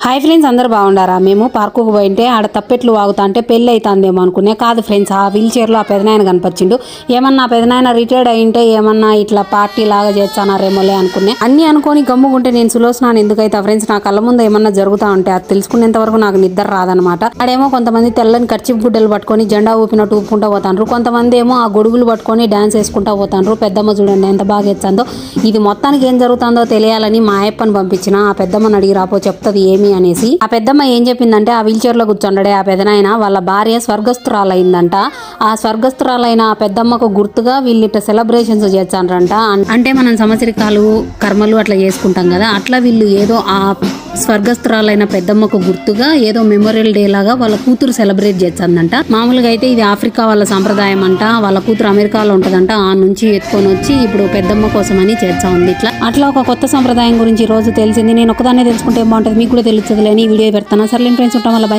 Hi friends, అందరు బాగుండారా? మేము పార్కుకు పోయింటే ఆడ తప్పెట్లు వాగుతా అంటే పెళ్ళి అవుతుందేమో అనుకునే. కాదు ఫ్రెండ్స్, ఆ వీల్ చైర్లో ఆ పెదనాయన కనిపించిండు. ఏమన్నా పెదనాయన రిటైర్డ్ అయింటే ఏమన్నా ఇట్లా పార్టీ లాగా చేస్తానారేమోలే అనుకునే. అన్ని అనుకొని గమ్ముకుంటే నేను సులోచనాన్ని ఎందుకైతే ఫ్రెండ్స్ నా కళ్ళ ముందు ఏమన్నా జరుగుతా ఉంటే అది తెలుసుకునేంత వరకు నాకు నిద్ర రాదనమాట. ఆడేమో కొంతమంది తెల్లని కర్చీఫ్ గుడ్డలు పట్టుకొని జెండా ఊపినట్టు ఊపుకుంటూ పోతాండ్రు. కొంతమంది ఏమో ఆ గొడుగులు పట్టుకొని డాన్స్ వేసుకుంటూ పోతాండ్రు. పెద్దమ్మ చూడండి ఎంత బాగా ఎచ్చాందో. ఇది మొత్తానికి ఏం జరుగుతుందో తెలియాలని మా అయ్యప్పని పంపించిన. ఆ పెద్దమ్మని అడిగి రాపో చెప్తుంది ఏమి అనేసి. ఆ పెద్దమ్మ ఏం చెప్పిందంటే ఆ వీల్ చైర్ లో కూర్చుండే ఆ పెదనాయన వాళ్ళ భార్య స్వర్గస్థురాలైందంట. ఆ స్వర్గస్థురాలైన ఆ పెద్దమ్మకు గుర్తుగా వీళ్ళిట సెలబ్రేషన్స్ చేస్తారంట. అంటే మనం సంవత్సరికాలు కర్మలు అట్లా చేసుకుంటాం కదా, అట్లా వీళ్ళు ఏదో ఆ స్వర్గస్థురాలైన పెద్దమ్మకు గుర్తుగా ఏదో మెమోరియల్ డే లాగా వాళ్ళ కూతురు సెలబ్రేట్ చేస్తుందంట. మామూలుగా అయితే ఇది ఆఫ్రికా వాళ్ళ సంప్రదాయం అంట. వాళ్ళ కూతురు అమెరికాలో ఉంటదంట. ఆ నుంచి ఎత్తుకొని వచ్చి ఇప్పుడు పెద్దమ్మ కోసం అని చేస్తా ఉంది. అట్లా ఒక కొత్త సంప్రదాయం గురించి ఈ రోజు తెలిసింది. నేను ఒకదాన్నే తెలుసుకుంటే ఏం బాగుంటుంది, మీకు కూడా తెలుస్తుందిలేని ఈ వీడియో పెడతాను. సర్లేని ఫ్రెండ్స్, ఉంటాం వల్ల బై.